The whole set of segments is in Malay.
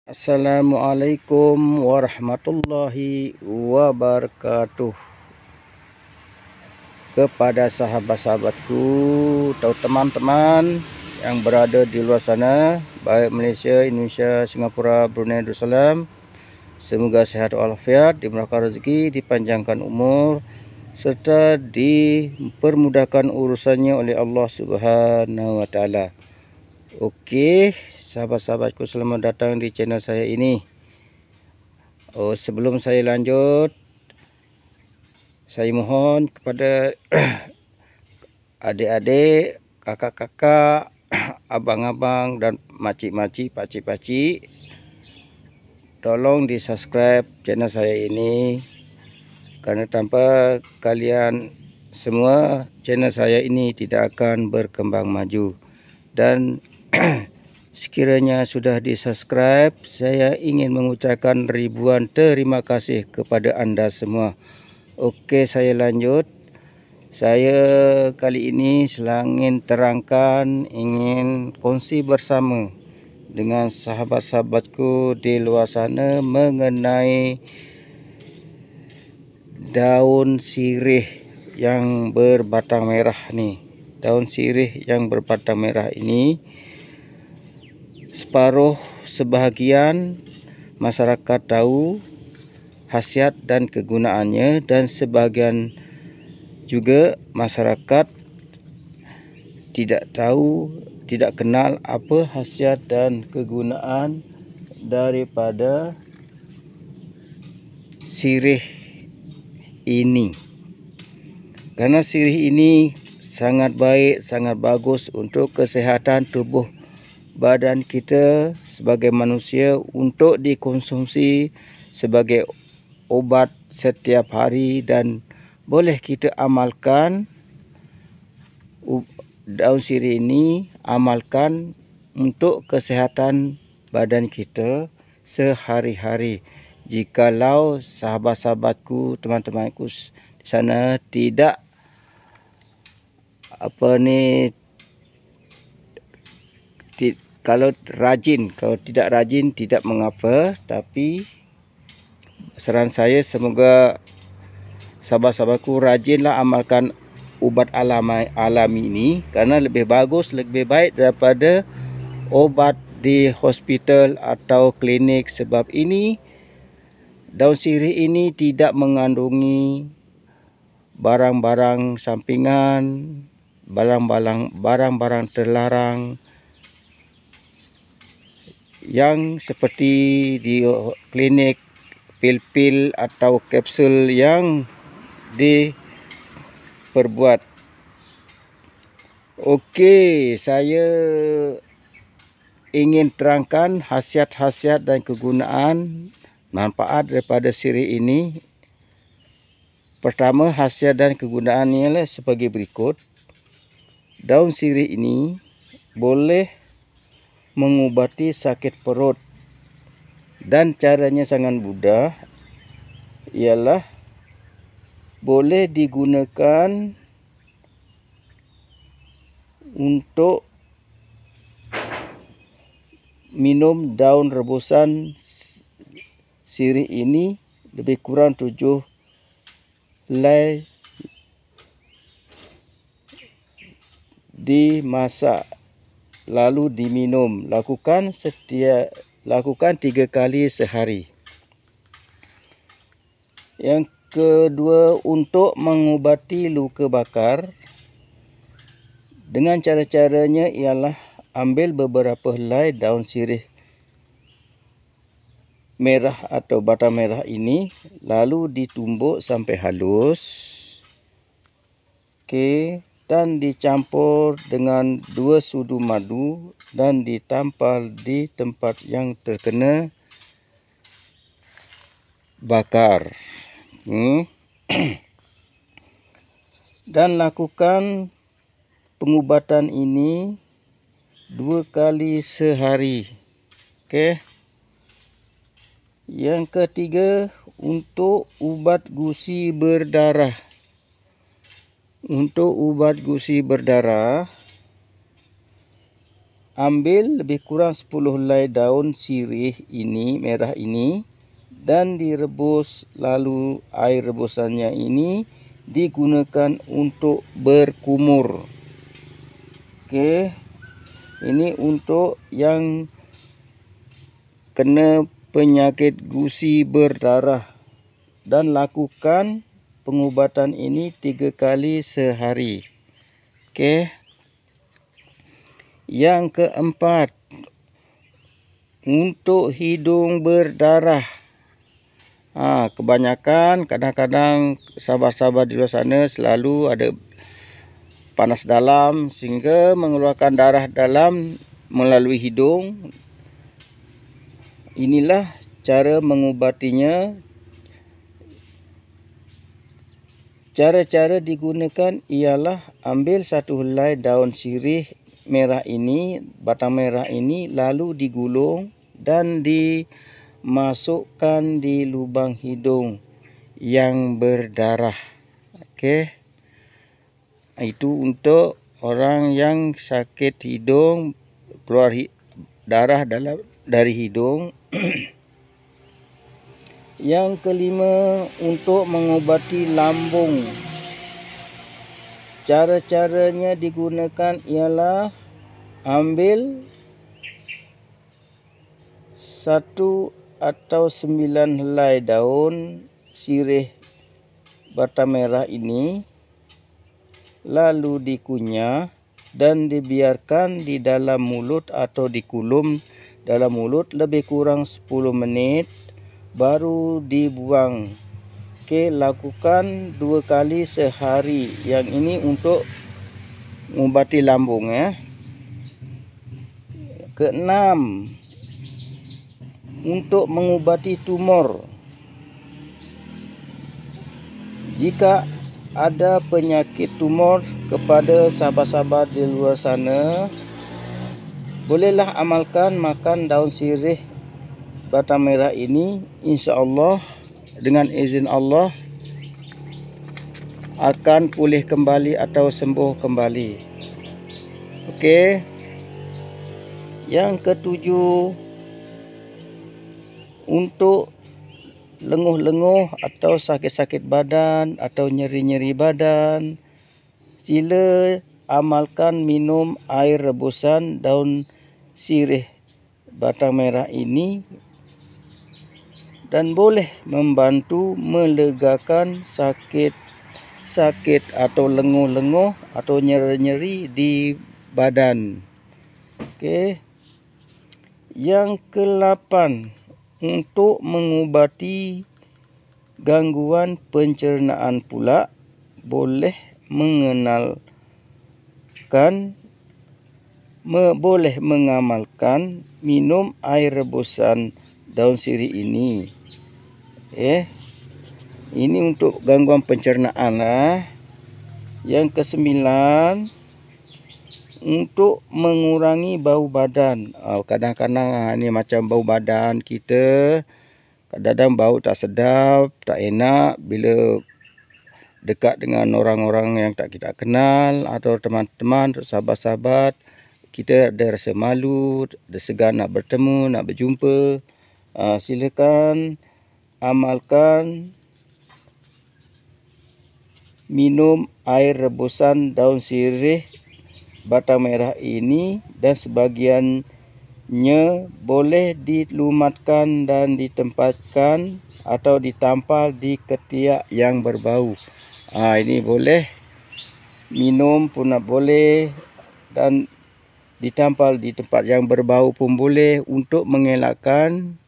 Assalamualaikum warahmatullahi wabarakatuh. Kepada sahabat-sahabatku atau teman-teman yang berada di luar sana, baik Malaysia, Indonesia, Singapura, Brunei Darussalam, semoga sehat walafiat, dimurahkan rezeki, dipanjangkan umur, serta dipermudahkan urusannya oleh Allah Subhanahu wa taala. Okey, sahabat-sahabatku, selamat datang di channel saya ini. Sebelum saya lanjut, saya mohon kepada adik-adik, kakak-kakak, abang-abang dan makcik-makcik, pakcik-pakcik, tolong di subscribe channel saya ini, karena tanpa kalian semua channel saya ini tidak akan berkembang maju. Dan sekiranya sudah di subscribe, saya ingin mengucapkan ribuan terima kasih kepada anda semua. Okey, saya lanjut. Saya kali ini ingin terangkan, ingin kongsi bersama dengan sahabat-sahabatku di luar sana mengenai daun sirih yang berbatang merah ni. Daun sirih yang berbatang merah ini, sebahagian masyarakat tahu khasiat dan kegunaannya, dan sebahagian juga masyarakat tidak tahu, tidak kenal apa khasiat dan kegunaan daripada sirih ini. Karena sirih ini sangat baik, sangat bagus untuk kesehatan tubuh badan kita sebagai manusia, untuk dikonsumsi sebagai obat setiap hari, dan boleh kita amalkan daun sirih ini, amalkan untuk kesehatan badan kita sehari-hari. Jikalau sahabat-sahabatku, teman-temanku di sana tidak kalau tidak rajin tidak mengapa, tapi saran saya semoga sahabat-sahabatku rajinlah amalkan ubat alami ini, karena lebih bagus, lebih baik daripada obat di hospital atau klinik. Sebab ini, daun sirih ini tidak mengandungi barang-barang sampingan, barang-barang terlarang yang seperti di klinik, pil-pil atau kapsul yang diperbuat. Okey, saya ingin terangkan khasiat-khasiat dan kegunaan manfaat daripada sirih ini. Pertama, khasiat dan kegunaannya ialah sebagai berikut. Daun sirih ini boleh mengubati sakit perut, dan caranya sangat mudah, ialah boleh digunakan untuk minum daun rebusan sirih ini lebih kurang 7 helai, dimasak lalu diminum. Lakukan 3 kali sehari. Yang kedua, untuk mengubati luka bakar, dengan cara-caranya ialah ambil beberapa helai daun sirih merah atau batang merah ini, lalu ditumbuk sampai halus. Okey, dan dicampur dengan 2 sudu madu dan ditampal di tempat yang terkena bakar. Dan lakukan pengubatan ini 2 kali sehari. Okey. Yang ketiga, untuk ubat gusi berdarah. Untuk ubat gusi berdarah, ambil lebih kurang 10 helai daun sirih ini, merah ini, dan direbus. Lalu air rebusannya ini digunakan untuk berkumur. Oke, ini untuk yang kena penyakit gusi berdarah, dan lakukan pengubatan ini 3 kali sehari. Oke. Yang keempat, untuk hidung berdarah. Kebanyakan kadang-kadang sahabat-sahabat di luar sana selalu ada panas dalam sehingga mengeluarkan darah dalam melalui hidung. Inilah cara mengubatinya. Cara-cara digunakan ialah ambil 1 helai daun sirih merah ini, batang merah ini, lalu digulung dan dimasukkan di lubang hidung yang berdarah. Oke. Itu untuk orang yang sakit hidung, keluar darah dari hidung. Yang kelima, untuk mengobati lambung. Cara-caranya digunakan ialah ambil 1 atau 9 helai daun sirih batang merah ini, lalu dikunyah dan dibiarkan di dalam mulut atau dikulum dalam mulut lebih kurang 10 menit, baru dibuang. Oke, lakukan 2 kali sehari. Yang ini untuk mengobati lambung ya. Keenam, untuk mengobati tumor. Jika ada penyakit tumor kepada sahabat-sahabat di luar sana, bolehlah amalkan makan daun sirih batang merah ini. Insya-Allah dengan izin Allah akan pulih kembali atau sembuh kembali. Oke. Yang ketujuh, untuk lenguh-lenguh atau sakit-sakit badan atau nyeri-nyeri badan, sila amalkan minum air rebusan daun sirih batang merah ini, dan boleh membantu melegakan sakit atau lenguh-lenguh atau nyeri-nyeri di badan. Oke. Yang ke-8, untuk mengubati gangguan pencernaan pula, boleh mengamalkan minum air rebusan daun sirih ini. Ini untuk gangguan pencernaan lah. Yang ke-9, untuk mengurangi bau badan. Kadang-kadang ini macam bau badan kita, kadang-kadang bau tak sedap, tak enak bila dekat dengan orang-orang yang tak kita kenal atau teman-teman, sahabat-sahabat. Kita ada rasa malu, ada segan nak bertemu, nak berjumpa. Silakan amalkan minum air rebusan daun sirih batang merah ini, dan sebagiannya boleh dilumatkan dan ditempatkan atau ditampal di ketiak yang berbau. Ini boleh minum pun boleh, dan ditampal di tempat yang berbau pun boleh, untuk mengelakkan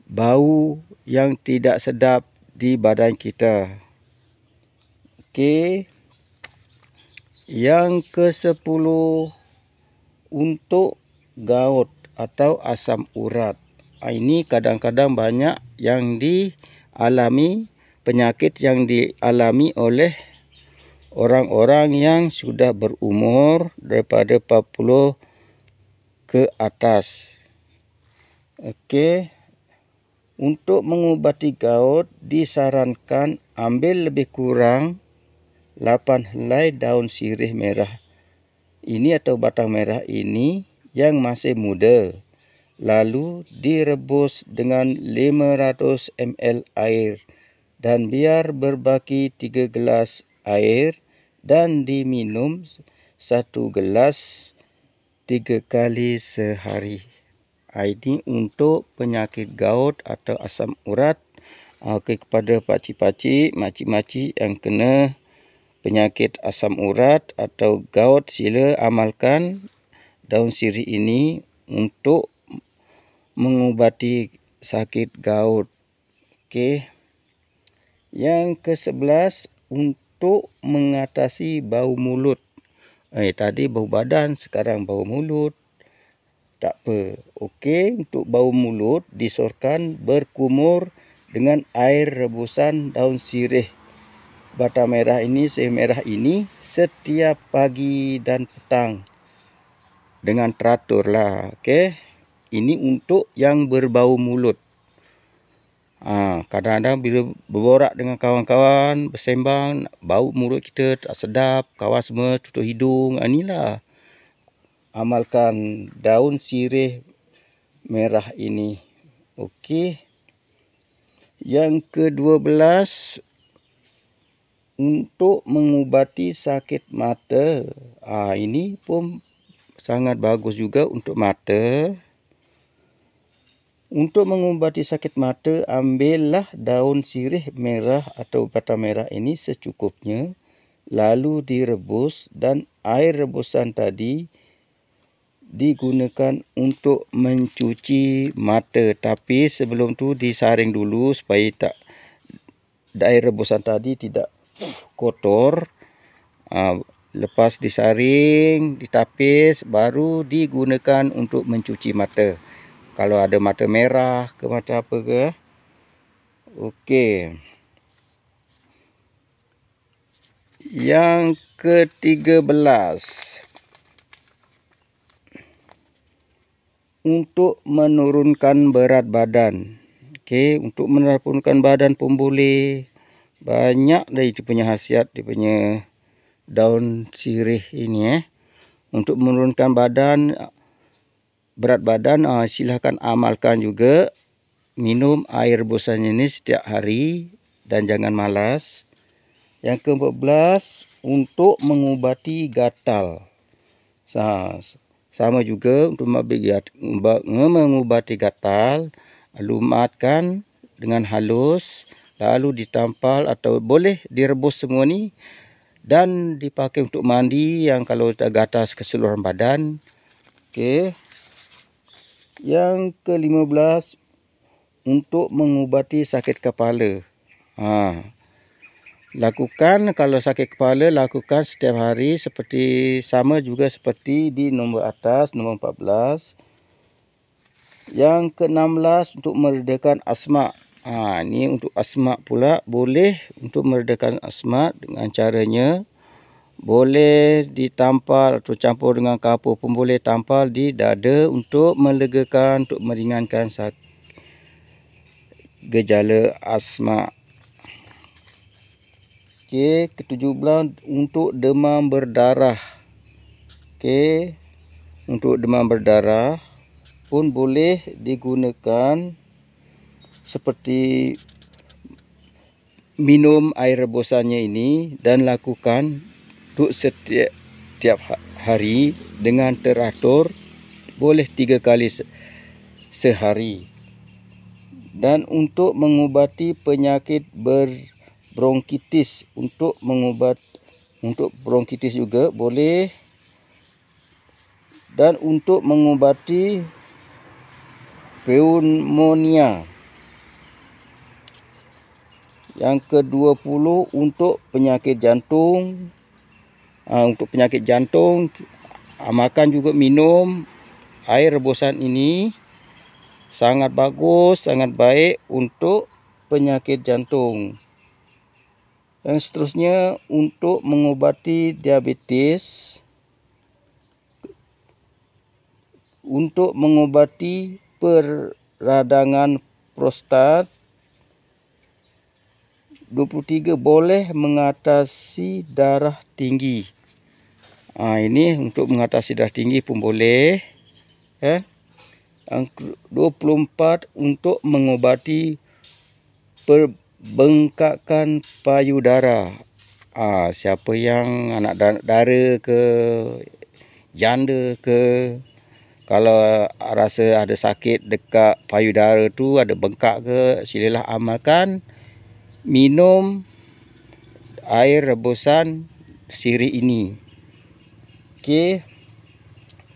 bau yang tidak sedap di badan kita. Okey. Yang ke-10, untuk gout atau asam urat. Ini kadang-kadang banyak yang dialami, penyakit yang dialami oleh orang-orang yang sudah berumur daripada 40 ke atas. Okey. Untuk mengubati gout disarankan ambil lebih kurang 8 helai daun sirih merah ini atau batang merah ini, yang masih muda. Lalu direbus dengan 500 ml air dan biar berbaki 3 gelas air dan diminum 1 gelas 3 kali sehari. Ini untuk penyakit gout atau asam urat. Okey, kepada pakcik-pakcik, makcik-makcik yang kena penyakit asam urat atau gout, sila amalkan daun sirih ini untuk mengubati sakit gout. Okey. Yang ke-11, untuk mengatasi bau mulut. Tadi bau badan, sekarang bau mulut. Tak apa. Okey, untuk bau mulut disorkan berkumur dengan air rebusan daun sirih bata merah ini, sirih merah ini setiap pagi dan petang dengan teratur lah. Okey. Ini untuk yang berbau mulut. Kadang-kadang bila berborak dengan kawan-kawan, bersembang, bau mulut kita tak sedap, kawan semua tutup hidung. Inilah amalkan daun sirih merah ini. Okey. Yang ke-12, untuk mengubati sakit mata. Ini pun sangat bagus juga untuk mata. Untuk mengubati sakit mata, ambillah daun sirih merah atau bata merah ini secukupnya. Lalu direbus dan air rebusan tadi digunakan untuk mencuci mata. Tapi sebelum tu disaring dulu supaya air rebusan tadi tidak kotor. Lepas disaring, ditapis, baru digunakan untuk mencuci mata. Kalau ada mata merah ke mata apa ke. Okey. Yang ke-13, untuk menurunkan berat badan. Okey, untuk menurunkan badan pun boleh. Banyak dari dia punya khasiat, dia punya daun sirih ini. Untuk menurunkan badan, berat badan, silahkan amalkan juga. Minum air rebusan ini setiap hari dan jangan malas. Yang ke-14, untuk mengubati gatal. Sama juga untuk mengubati gatal, lumatkan dengan halus, lalu ditampal atau boleh direbus semua ni dan dipakai untuk mandi yang kalau gatal keseluruhan badan. Okey. Yang ke-15, untuk mengubati sakit kepala. Lakukan kalau sakit kepala, lakukan setiap hari seperti sama juga seperti di nombor atas, nombor 14. Yang ke-16, untuk meredakan asma. Ini untuk asma pula, boleh untuk meredakan asma dengan caranya boleh ditampal atau campur dengan kapur pun boleh, tampal di dada untuk melegakan, untuk meringankan gejala asma. Okey, ke-17, untuk demam berdarah. Okey, untuk demam berdarah pun boleh digunakan seperti minum air rebusannya ini dan lakukan untuk setiap hari dengan teratur, boleh 3 kali sehari. Dan untuk mengubati penyakit berbronkitis, untuk bronkitis juga boleh. Dan untuk mengubati pneumonia. Yang ke-20, untuk penyakit jantung. Untuk penyakit jantung, amalkan juga minum air rebusan ini. Sangat bagus, sangat baik untuk penyakit jantung. Yang seterusnya, untuk mengubati diabetes. Untuk mengubati peradangan prostat. 23, boleh mengatasi darah tinggi. Ini untuk mengatasi darah tinggi pun boleh. Yang 24 untuk mengobati perbengkakan payudara. Siapa yang anak dara ke, janda ke, kalau rasa ada sakit dekat payudara tu, ada bengkak ke, silalah amalkan minum air rebusan sirih ini. Okey.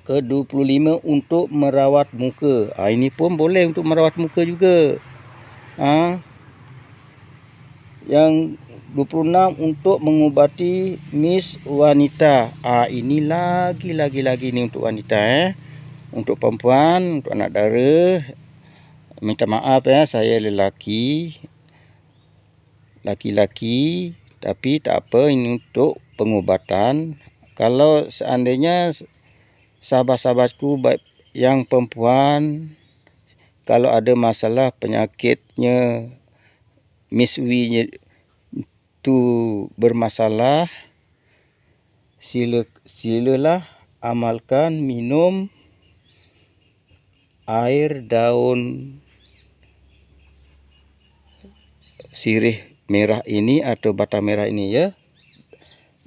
Ke-25 untuk merawat muka. Ini pun boleh untuk merawat muka juga. Yang 26 untuk mengubati mis wanita. Ini lagi ni untuk wanita Untuk perempuan, untuk anak dara, minta maaf saya lelaki, tapi tak apa, ini untuk pengubatan. Kalau seandainya sahabat-sahabatku baik yang perempuan, kalau ada masalah penyakitnya, miswinya tu bermasalah, silalah amalkan minum air daun sirih merah ini atau batang merah ini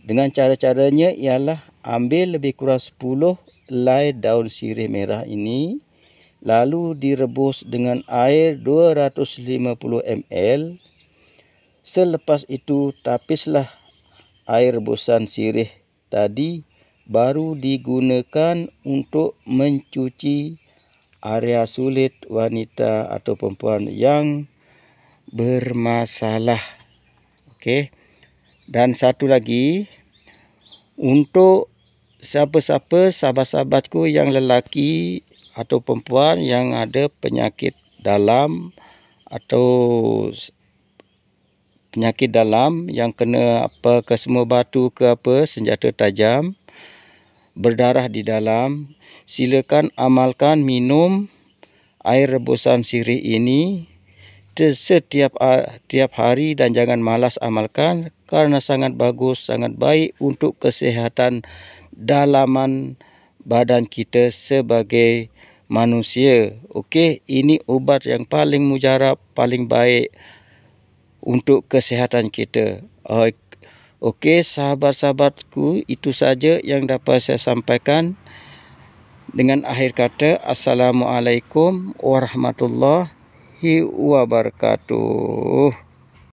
Dengan cara-caranya ialah ambil lebih kurang 10 helai daun sirih merah ini, lalu direbus dengan air 250 ml. Selepas itu tapislah air rebusan sirih tadi, baru digunakan untuk mencuci area sulit wanita atau perempuan yang bermasalah. Okey. Dan satu lagi, untuk siapa-siapa sahabat-sahabatku yang lelaki atau perempuan yang ada penyakit dalam atau penyakit dalam yang kena apa ke semua batu ke apa senjata tajam, berdarah di dalam, silakan amalkan minum air rebusan sirih ini setiap hari dan jangan malas amalkan, karena sangat bagus, sangat baik untuk kesihatan dalaman badan kita sebagai manusia. Okey, ini ubat yang paling mujarab, paling baik untuk kesihatan kita. Okey, sahabat-sahabatku, itu saja yang dapat saya sampaikan. Dengan akhir kata, Assalamualaikum warahmatullahi wabarakatuh.